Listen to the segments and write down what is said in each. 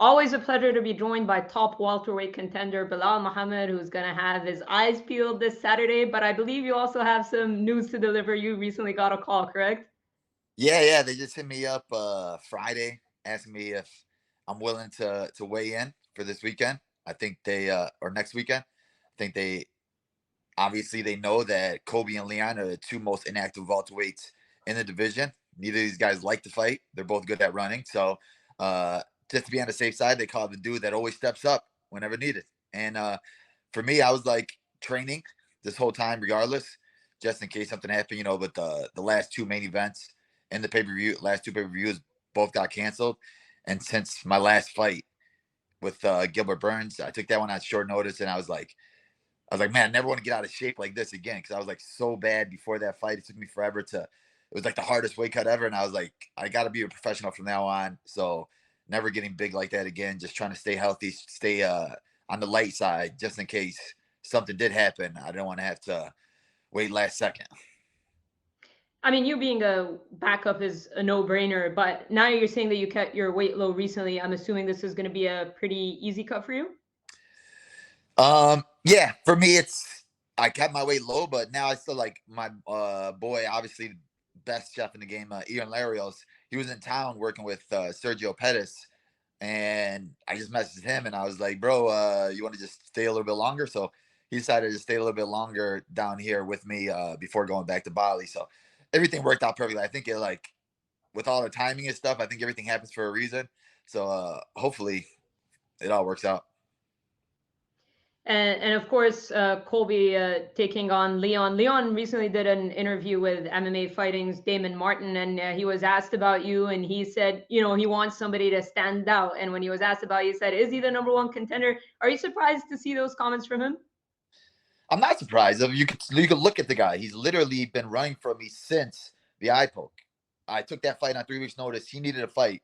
Always a pleasure to be joined by top welterweight contender Belal Muhammad, who's going to have his eyes peeled this Saturday. But I believe you also have some news to deliver. You recently got a call, correct? Yeah. They just hit me up Friday, asking me if I'm willing to weigh in for this weekend. I think they or next weekend. I think they obviously they know that Kobe and Leon are the two most inactive welterweights in the division. Neither of these guys like to fight. They're both good at running. So uh, just to be on the safe side, they call the dude that always steps up whenever needed. And for me, I was like training this whole time, regardless, just in case something happened. But the last two main events and the last two pay per views both got canceled. And since my last fight with Gilbert Burns, I took that one on short notice, and I was like, man, I never want to get out of shape like this again because I was like so bad before that fight. It took me forever to. It was like the hardest weight cut ever, and I was like, I got to be a professional from now on. So never getting big like that again. Just trying to stay healthy, stay on the light side, just in case something did happen. I don't want to have to wait last second. I mean, you being a backup is a no-brainer, but now you're saying that you cut your weight low recently. I'm assuming this is going to be a pretty easy cut for you. Yeah, for me, I kept my weight low, but now I still like my boy, obviously the best chef in the game, Ian Larios. He was in town working with Sergio Pettis, and I just messaged him and I was like, bro, you want to just stay a little bit longer? So he decided to stay a little bit longer down here with me before going back to Bali. So everything worked out perfectly. I think it like with all the timing and stuff, I think everything happens for a reason. So hopefully it all works out. And of course, Colby taking on Leon. Leon recently did an interview with MMA Fighting's Damon Martin, and he was asked about you, and he said, he wants somebody to stand out. And when he was asked about you, he said, "Is he the number one contender?" Are you surprised to see those comments from him? I'm not surprised. You could look at the guy. He's literally been running from me since the eye poke. I took that fight on 3 weeks' notice. He needed a fight,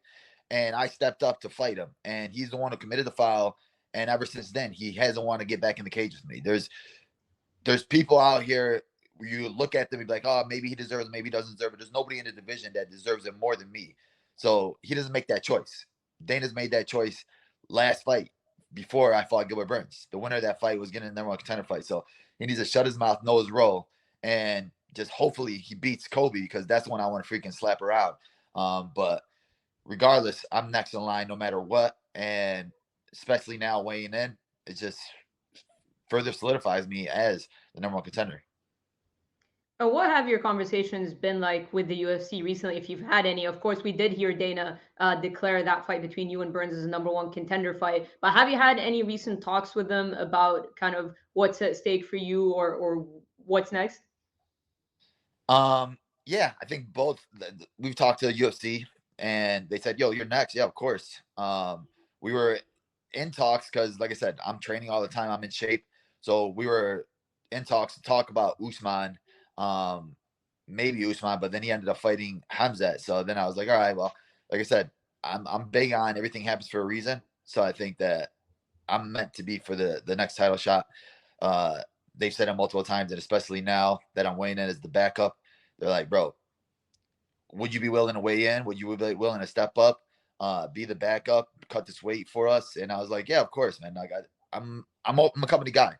and I stepped up to fight him. And he's the one who committed the foul. And ever since then, he hasn't wanted to get back in the cage with me. There's people out here where you look at them and be like, oh, maybe he deserves it, maybe he doesn't deserve it. There's nobody in the division that deserves it more than me. So he doesn't make that choice. Dana's made that choice last fight before I fought Gilbert Burns. The winner of that fight was getting a number one contender fight. So he needs to shut his mouth, know his role, and just hopefully he beats Kobe because that's the one I want to freaking slap around. But regardless, I'm next in line no matter what. And especially now weighing in, it just further solidifies me as the number one contender. What have your conversations been like with the UFC recently, if you've had any? Of course, we did hear Dana declare that fight between you and Burns as a number one contender fight. But have you had any recent talks with them about kind of what's at stake for you or what's next? Yeah, I think both. We've talked to UFC and they said, "Yo, you're next." Yeah, of course. We were in talks because, like I said, I'm training all the time. I'm in shape, so we were in talks to talk about Usman, um, maybe Usman, but then he ended up fighting Hamzat. So then I was like, all right, well, like I said, I'm big on everything happens for a reason. So I think that I'm meant to be for the next title shot. Uh, they've said it multiple times, and especially now that I'm weighing in as the backup, they're like, bro, would you be willing to weigh in? Would you be willing to step up, be the backup, cut this weight for us? And I was like, yeah, of course, man. Like I'm a company guy.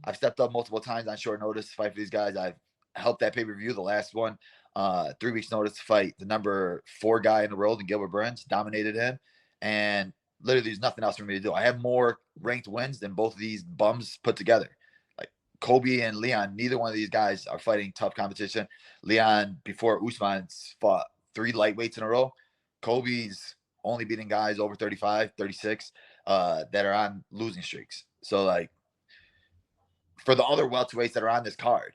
I've stepped up multiple times on short notice to fight for these guys. I've helped that pay per view, the last one, 3 weeks notice to fight the number four guy in the world, and Gilbert Burns dominated him. And literally, there's nothing else for me to do. I have more ranked wins than both of these bums put together. Like Kobe and Leon, neither one of these guys are fighting tough competition. Leon, before Usman's fought three lightweights in a row. Kobe's only beating guys over 35, 36 that are on losing streaks. So, like, for the other welterweights that are on this card,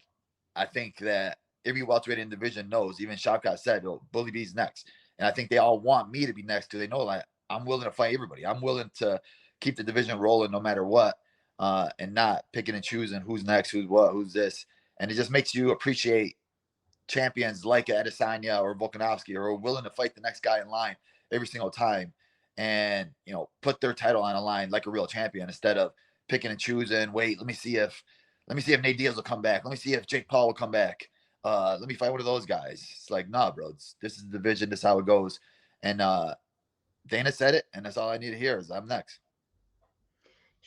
I think that every welterweight in the division knows, even Shavkat said, oh, Bully B's next. And I think they all want me to be next because they know, like, I'm willing to fight everybody. I'm willing to keep the division rolling no matter what, and not picking and choosing who's next, who's what, who's this. And it just makes you appreciate champions like Adesanya or Volkanovski, or are willing to fight the next guy in line every single time and, put their title on a line like a real champion instead of picking and choosing. Wait, let me see if Nate Diaz will come back. Let me see if Jake Paul will come back. Let me fight one of those guys. It's like, nah, bro. This is the division. This is how it goes. And Dana said it, and that's all I need to hear is I'm next.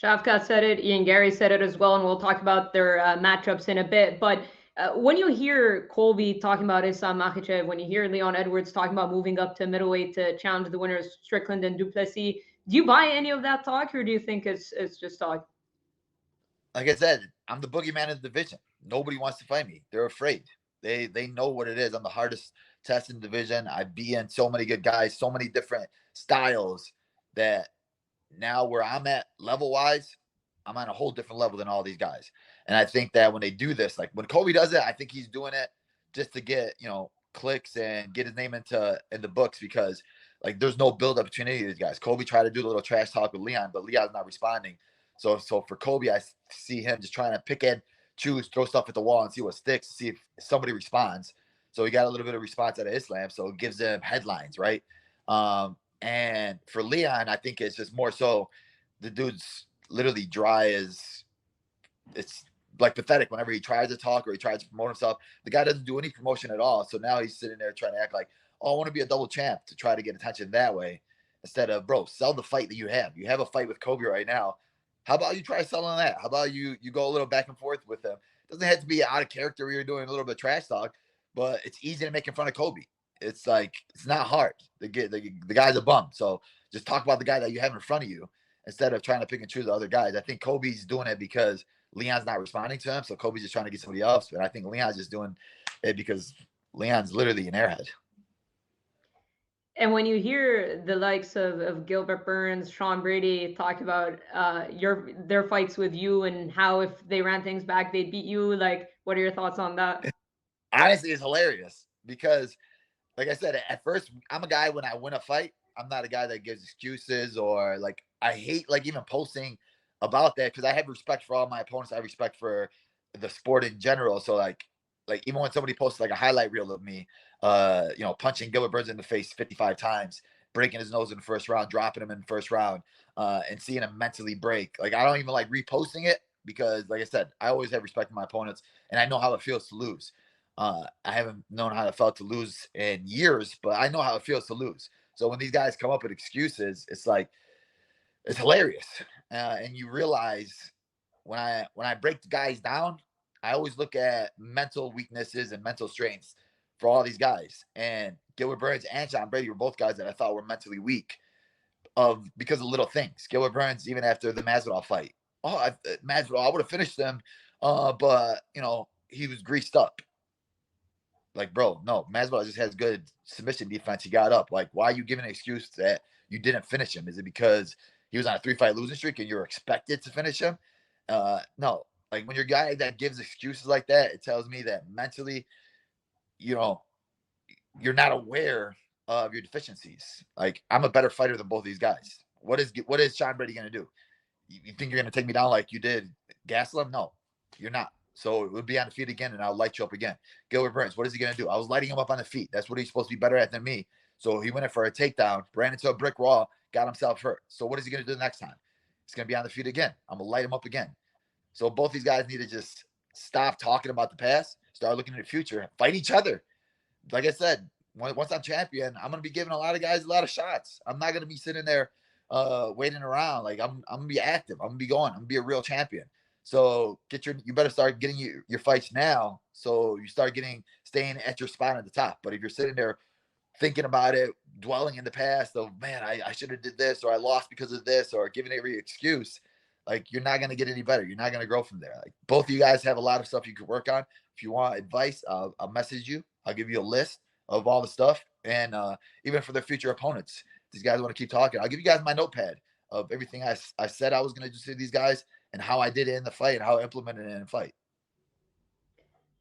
Shavkat said it, Ian Gary said it as well, and we'll talk about their matchups in a bit. But when you hear Colby talking about Islam Makhachev, when you hear Leon Edwards talking about moving up to middleweight to challenge the winners Strickland and Duplessis, do you buy any of that talk, or do you think it's just talk? Like I said, I'm the boogeyman of the division. Nobody wants to fight me. They're afraid. They know what it is. I'm the hardest test in the division. I be in so many good guys, so many different styles that now where I'm at level wise, I'm on a whole different level than all these guys. And I think that when they do this, like when Kobe does it, I think he's doing it just to get, clicks and get his name in the books because like there's no build up between any of these guys. Kobe tried to do a little trash talk with Leon, but Leon's not responding. So for Kobe, I see him just trying to pick and choose, throw stuff at the wall and see what sticks, see if somebody responds. So he got a little bit of response out of Islam, so it gives them headlines, right? And for Leon, I think it's just more so the dude's literally dry as it's like pathetic whenever he tries to talk or he tries to promote himself. The guy doesn't do any promotion at all. So now he's sitting there trying to act like, oh, I want to be a double champ to try to get attention that way. Instead of, bro, sell the fight that you have. You have a fight with Kobe right now. How about you try selling that? How about you go a little back and forth with him? It doesn't have to be out of character where you're doing a little bit of trash talk, but it's easy to make in front of Kobe. It's like it's not hard. The guy's a bum. So just talk about the guy that you have in front of you instead of trying to pick and choose the other guys. I think Kobe's doing it because Leon's not responding to him, so Kobe's just trying to get somebody else. But I think Leon's just doing it because Leon's literally an airhead. And when you hear the likes of Gilbert Burns, Sean Brady talk about their fights with you and how if they ran things back they'd beat you, like what are your thoughts on that? Honestly, it's hilarious because, like I said, at first I'm a guy when I win a fight, I'm not a guy that gives excuses or like I hate like even posting about that because I have respect for all my opponents. I have respect for the sport in general. So like even when somebody posts like a highlight reel of me, punching Gilbert Burns in the face 55 times, breaking his nose in the first round, dropping him in the first round, and seeing him mentally break. Like I don't even like reposting it because, like I said, I always have respect for my opponents, and I know how it feels to lose. I haven't known how it felt to lose in years, but I know how it feels to lose. So when these guys come up with excuses, it's like it's hilarious, and you realize when I break the guys down, I always look at mental weaknesses and mental strengths for all these guys. And Gilbert Burns and John Brady were both guys that I thought were mentally weak because of little things. Gilbert Burns, even after the Masvidal fight, Masvidal, I would have finished them, but he was greased up. Like, bro, no, Masvidal just has good submission defense. He got up. Like, why are you giving an excuse that you didn't finish him? Is it because he was on a 3-fight losing streak and you're expected to finish him? No. Like when you're a guy that gives excuses like that, it tells me that mentally, you know, you're not aware of your deficiencies. Like I'm a better fighter than both these guys. What is Sean Brady gonna do? You think you're gonna take me down like you did Gaslam? No, you're not. So it would be on the feet again, and I'll light you up again. Gilbert Burns, what is he going to do? I was lighting him up on the feet. That's what he's supposed to be better at than me. So he went in for a takedown, ran into a brick wall, got himself hurt. So what is he going to do the next time? He's going to be on the feet again. I'm going to light him up again. So both these guys need to just stop talking about the past, start looking at the future, fight each other. Like I said, once I'm champion, I'm going to be giving a lot of guys a lot of shots. I'm not going to be sitting there waiting around. Like I'm going to be active. I'm going to be going. I'm going to be a real champion. So you better start getting your fights now. So you start staying at your spot at the top. But if you're sitting there thinking about it, dwelling in the past of, man, I should have did this, or I lost because of this, or giving every excuse, like you're not going to get any better. You're not going to grow from there. Like both of you guys have a lot of stuff you could work on. If you want advice, I'll message you. I'll give you a list of all the stuff. And even for their future opponents, these guys want to keep talking. I'll give you guys my notepad of everything I said I was going to do to these guys and how I did it in the fight and how I implemented it in the fight.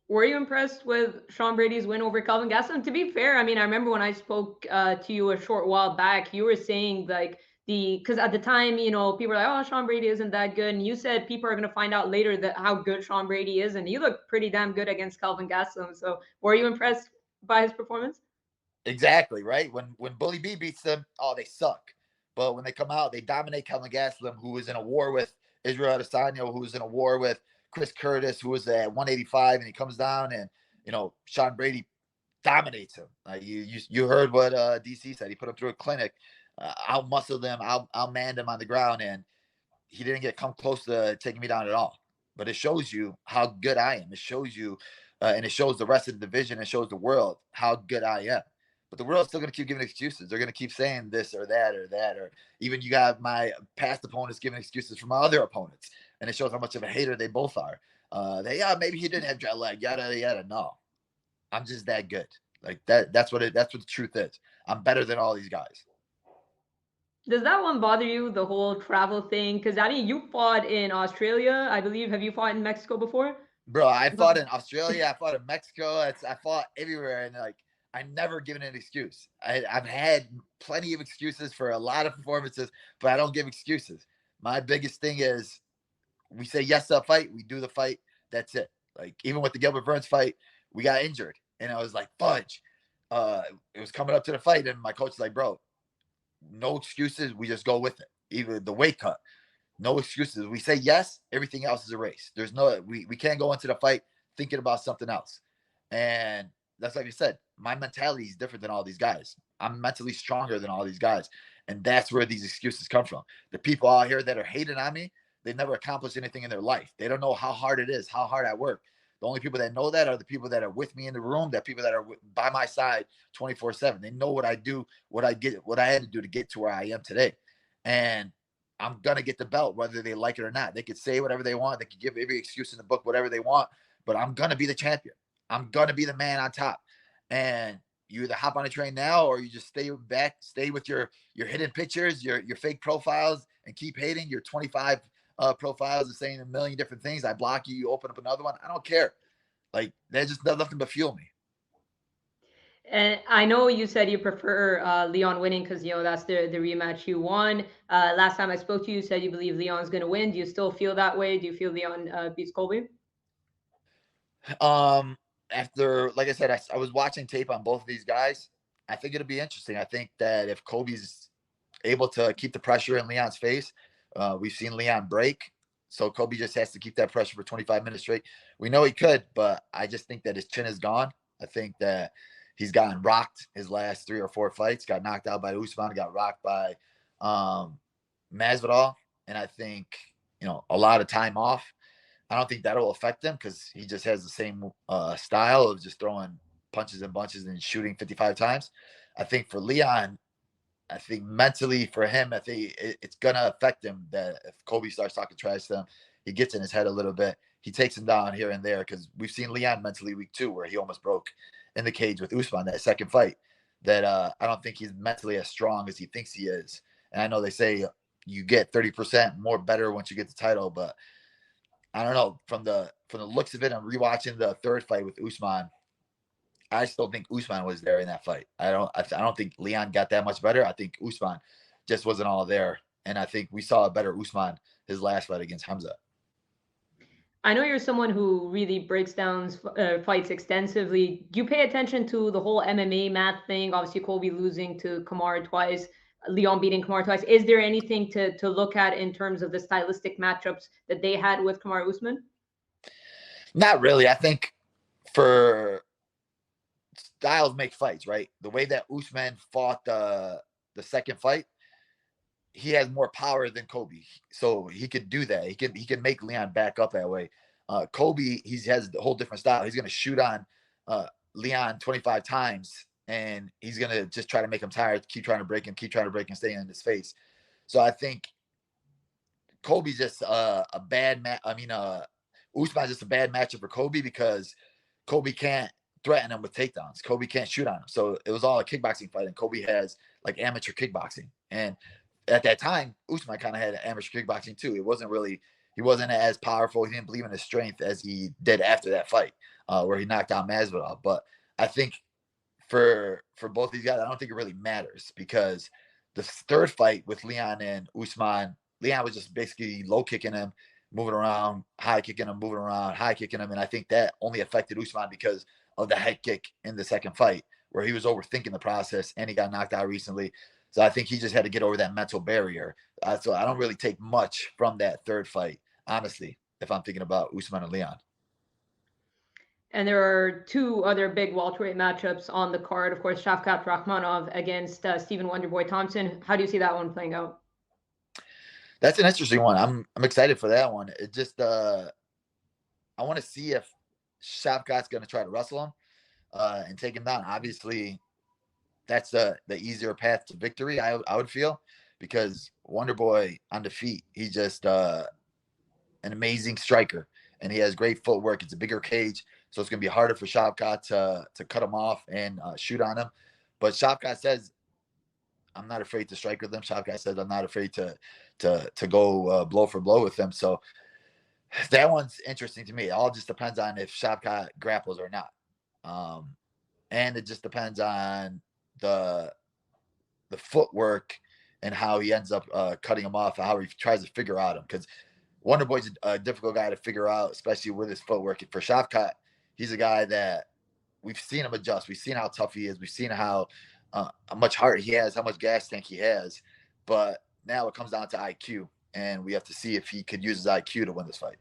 Were you impressed with Sean Brady's win over Kelvin Gastelum? To be fair, I mean, I remember when I spoke to you a short while back, you were saying like because at the time, people were like, oh, Sean Brady isn't that good. And you said people are going to find out later that how good Sean Brady is. And he looked pretty damn good against Kelvin Gastelum. So were you impressed by his performance? Exactly, right? When Bully B beats them, oh, they suck. But when they come out, they dominate Kelvin Gastelum, who was in a war with Israel Adesanya, who was in a war with Chris Curtis, who was at 185, and he comes down and Sean Brady dominates him. You heard what DC said. He put him through a clinic. out muscle them, out man them on the ground, and he didn't get come close to taking me down at all. But it shows you how good I am. It shows you, and it shows the rest of the division. It shows the world how good I am. But the world's still going to keep giving excuses. They're going to keep saying this or that or that, or even you got my past opponents giving excuses for my other opponents, and it shows how much of a hater they both are. Maybe he didn't have jet lag, yada yada. No, I'm just that good. Like that. That's what the truth is. I'm better than all these guys. Does that one bother you, the whole travel thing? Because I mean, you fought in Australia, I believe. Have you fought in Mexico before? Bro, I fought in Australia. I fought in Mexico. I fought everywhere, and like I never given an excuse. I've had plenty of excuses for a lot of performances, but I don't give excuses. My biggest thing is we say yes to a fight, we do the fight. That's it. Like even with the Gilbert Burns fight, we got injured, and I was like, fudge. It was coming up to the fight, and my coach was like, bro, no excuses. We just go with it. Even the weight cut, no excuses. We say yes, everything else is a race. There's no we can't go into the fight thinking about something else. And that's like I said, my mentality is different than all these guys. I'm mentally stronger than all these guys. And that's where these excuses come from. The people out here that are hating on me, they've never accomplished anything in their life. They don't know how hard it is, how hard I work. The only people that know that are the people that are with me in the room, that people that are by my side 24/7. They know what I do, what I had to do to get to where I am today. And I'm gonna get the belt, whether they like it or not. They could say whatever they want. They could give every excuse in the book, whatever they want. But I'm gonna be the champion. I'm gonna be the man on top. And you either hop on a train now, or you just stay back, stay with your hidden pictures, your fake profiles, and keep hating your 25 profiles and saying a million different things. I block you. You open up another one. I don't care. Like that just does nothing but fuel me. And I know you said you prefer Leon winning because that's the rematch you won. Last time I spoke to you, you said you believe Leon's going to win. Do you still feel that way? Do you feel Leon beats Colby? After, like I said, I was watching tape on both of these guys. I think it'll be interesting. I think that if Colby's able to keep the pressure in Leon's face, we've seen Leon break. So Colby just has to keep that pressure for 25 minutes straight. We know he could, but I just think that his chin is gone. I think that he's gotten rocked his last 3 or 4 fights, got knocked out by Usman, got rocked by Masvidal. And I think, a lot of time off. I don't think that'll affect him because he just has the same style of just throwing punches and bunches and shooting 55 times. I think for Leon, I think mentally for him, I think it's going to affect him that if Colby starts talking trash to him, he gets in his head a little bit. He takes him down here and there because we've seen Leon mentally weak too, where he almost broke in the cage with Usman that second fight. That I don't think he's mentally as strong as he thinks he is. And I know they say you get 30% more better once you get the title, but I don't know. From the looks of it, I'm rewatching the third fight with Usman. I still think Usman was there in that fight. I don't think Leon got that much better. I think Usman just wasn't all there, and I think we saw a better Usman his last fight against Hamza. I know you're someone who really breaks down fights extensively. Do you pay attention to the whole MMA math thing? Obviously, Colby losing to Kamara twice, Leon beating Kamara twice. Is there anything to look at in terms of the stylistic matchups that they had with Kamara Usman? Not really. I think for styles make fights, right? The way that Usman fought the second fight, he has more power than Colby, so he could do that. He can make Leon back up that way. Colby, he has a whole different style. He's going to shoot on Leon 25 times, and he's going to just try to make him tired, keep trying to break him, stay in his face. So I think Colby's just a bad match. I mean, Usman's just a bad matchup for Colby because Colby can't threaten him with takedowns. Colby can't shoot on him. So it was all a kickboxing fight, and Colby has like amateur kickboxing. And at that time, Usman kind of had amateur kickboxing too. He wasn't as powerful. He didn't believe in his strength as he did after that fight, where he knocked out Masvidal. But I think for both these guys, I don't think it really matters because the third fight with Leon and Usman, Leon was just basically low kicking him, moving around, high kicking him, moving around, high kicking him. And I think that only affected Usman because of the head kick in the second fight, where he was overthinking the process and he got knocked out recently. So I think he just had to get over that mental barrier. So I don't really take much from that third fight, honestly, if I'm thinking about Usman and Leon. And there are two other big welterweight matchups on the card. Of course, Shavkat Rakhmonov against Stephen Wonderboy Thompson. How do you see that one playing out? That's an interesting one. I'm excited for that one. It just I want to see if Shavkat's going to try to wrestle him and take him down. Obviously, that's the easier path to victory. I would feel, because Wonderboy on the feet, he's just an amazing striker, and he has great footwork. It's a bigger cage, so it's going to be harder for Shavkat to cut him off and shoot on him. But Shavkat says, "I'm not afraid to strike with them." Shavkat says, "I'm not afraid to go blow for blow with them." So that one's interesting to me. It all just depends on if Shavkat grapples or not, and it just depends on the the footwork and how he ends up cutting him off, how he tries to figure out him. Because Wonderboy's a difficult guy to figure out, especially with his footwork. And for Shavkat, he's a guy that we've seen him adjust. We've seen how tough he is. We've seen how much heart he has, how much gas tank he has. But now it comes down to IQ, and we have to see if he could use his IQ to win this fight.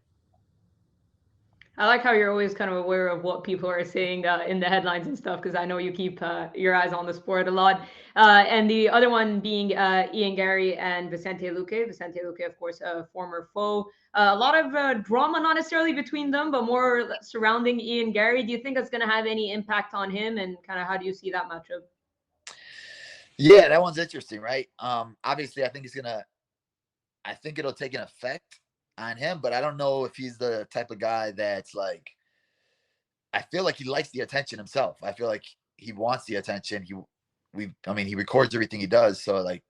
I like how you're always kind of aware of what people are saying in the headlines and stuff, because I know you keep your eyes on the sport a lot. And the other one being Ian Gary and Vicente Luque. Vicente Luque, of course, a former foe. A lot of drama, not necessarily between them, but more surrounding Ian Gary. Do you think it's going to have any impact on him, and kind of how do you see that matchup? Yeah, that one's interesting, right? Obviously, I think it'll take an effect on him, but I don't know if he's the type of guy that's like, I feel like he likes the attention himself. I feel like he wants the attention. I mean, he records everything he does, so like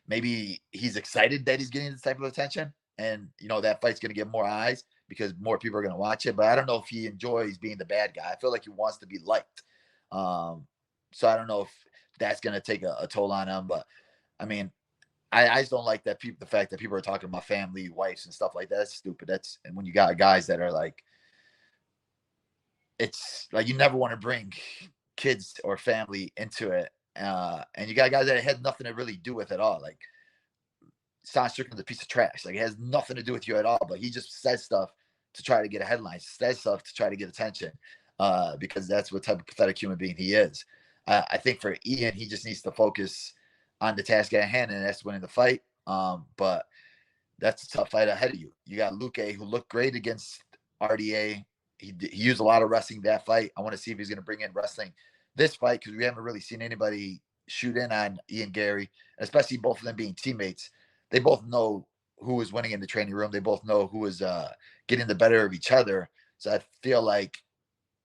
maybe he's excited that he's getting this type of attention, and that fight's going to get more eyes because more people are going to watch it. But I don't know if he enjoys being the bad guy. I feel like he wants to be liked. So I don't know if that's going to take a toll on him. But I mean, I just don't like that the fact that people are talking about family, wives, and stuff like that. That's stupid. And when you got guys that are like, it's like you never want to bring kids or family into it. And you got guys that had nothing to really do with it at all. Like Sean Strickland's a piece of trash. Like it has nothing to do with you at all. But he just says stuff to try to get a headline, says stuff to try to get attention, because that's what type of pathetic human being he is. I think for Ian, he just needs to focus on the task at hand, and that's winning the fight. But that's a tough fight ahead of you. You got Luque, who looked great against RDA. He used a lot of wrestling that fight. I want to see if he's going to bring in wrestling this fight, because we haven't really seen anybody shoot in on Ian Gary, especially both of them being teammates. They both know who is winning in the training room. They both know who is getting the better of each other. So I feel like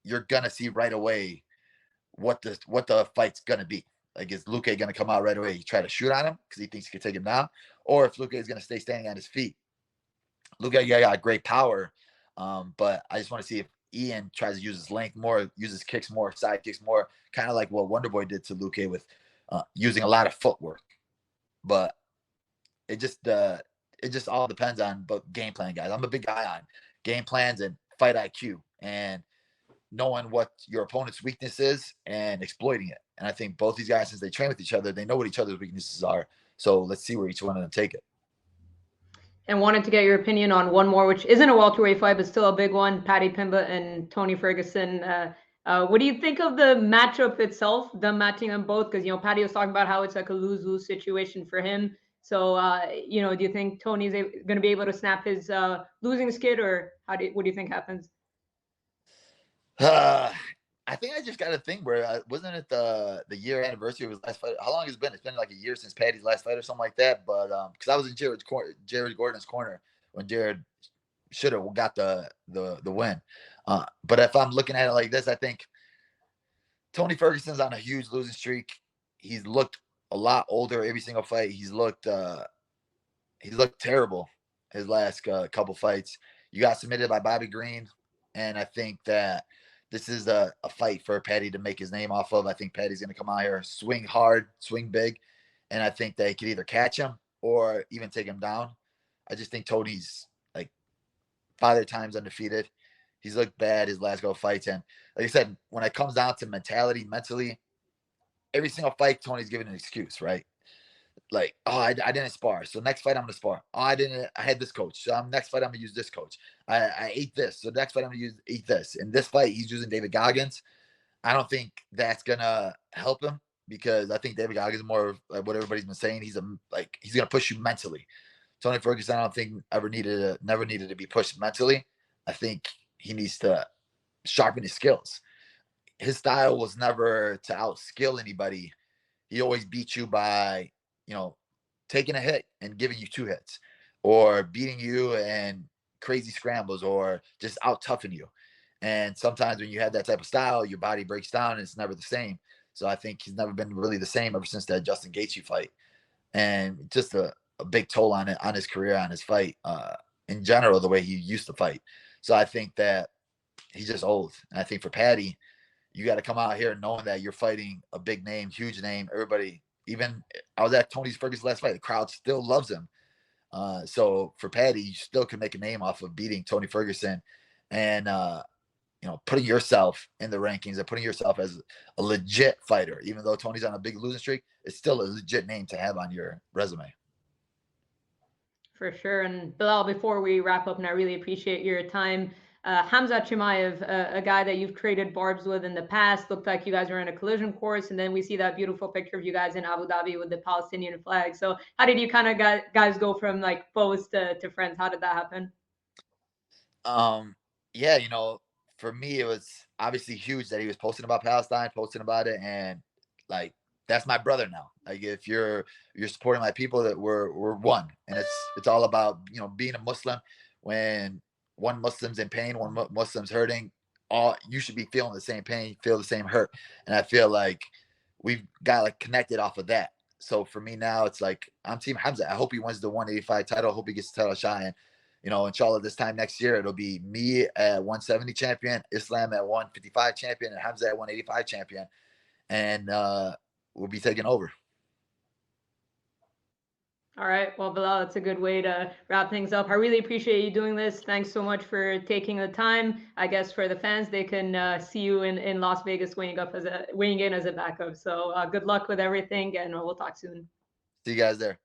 you're going to see right away what the fight's going to be. Like, is Luque going to come out right away? He try to shoot on him because he thinks he can take him down, or if Luque is going to stay standing on his feet. Luque got great power, but I just want to see if Ian tries to use his length more, uses kicks more, side kicks more, kind of like what Wonderboy did to Luque with using a lot of footwork. But it just all depends on game plan, guys. I'm a big guy on game plans and fight IQ and knowing what your opponent's weakness is and exploiting it. And I think both these guys, since they train with each other, they know what each other's weaknesses are. So let's see where each one of them take it. And wanted to get your opinion on one more, which isn't a welterweight fight, but still a big one. Paddy Pimblett and Tony Ferguson. What do you think of the matchup itself, them matching them both? Because, Paddy was talking about how it's like a lose-lose situation for him. So, do you think Tony's going to be able to snap his losing skid, or what do you think happens? I think I just got a thing where wasn't it the year anniversary of his last fight? How long has it been? It's been like a year since Paddy's last fight or something like that. But because I was in Jared Gordon's corner when Jared should have got the win. But if I'm looking at it like this, I think Tony Ferguson's on a huge losing streak. He's looked a lot older every single fight. He's looked terrible his last couple fights. You got submitted by Bobby Green, and I think that this is a fight for Paddy to make his name off of. I think Paddy's going to come out here, swing hard, swing big, and I think they could either catch him or even take him down. I just think Tony's like 5 times undefeated. He's looked bad his last couple fights, and like I said, when it comes down to mentally, every single fight, Tony's giving an excuse, right? like, oh, I didn't spar. So next fight I'm gonna spar. Oh, I had this coach. So next fight I'm gonna use this coach. I ate this. So next fight I'm gonna eat this. In this fight, he's using David Goggins. I don't think that's gonna help him because I think David Goggins is more of like what everybody's been saying. He's gonna push you mentally. Tony Ferguson, I don't think never needed to be pushed mentally. I think he needs to sharpen his skills. His style was never to outskill anybody. He always beat you by, taking a hit and giving you 2 hits, or beating you and crazy scrambles, or just out toughing you. And sometimes when you have that type of style, your body breaks down and it's never the same. So I think he's never been really the same ever since that Justin Gaethje fight, and just a big toll on his career, on his fight, in general, the way he used to fight. So I think that he's just old. And I think for Patty, you got to come out here knowing that you're fighting a big name, huge name. Everybody, even I was at Tony Ferguson's last fight, the crowd still loves him. So for Patty, you still can make a name off of beating Tony Ferguson, and putting yourself in the rankings and putting yourself as a legit fighter. Even though Tony's on a big losing streak, it's still a legit name to have on your resume. For sure. And Belal, before we wrap up, and I really appreciate your time, Hamza Chimaev, a guy that you've traded barbs with in the past, looked like you guys were in a collision course, and then we see that beautiful picture of you guys in Abu Dhabi with the Palestinian flag. So how did you kind of guys go from like foes to friends? How did that happen? Yeah, for me, it was obviously huge that he was posting about Palestine, posting about it, and like that's my brother now. Like if you're supporting my people, that we're one, and it's all about being a Muslim. When one Muslim's in pain, one Muslim's hurting, all you should be feeling the same pain, feel the same hurt, and I feel like we've got like connected off of that. So for me now, it's like I'm Team Hamza. I hope he wins the 185 title. I hope he gets the title shot. And inshallah, this time next year, it'll be me at 170 champion, Islam at 155 champion, and Hamza at 185 champion. And we'll be taking over. All right. Well, Belal, that's a good way to wrap things up. I really appreciate you doing this. Thanks so much for taking the time. I guess for the fans, they can see you in Las Vegas weighing in as a backup. So good luck with everything, and we'll talk soon. See you guys there.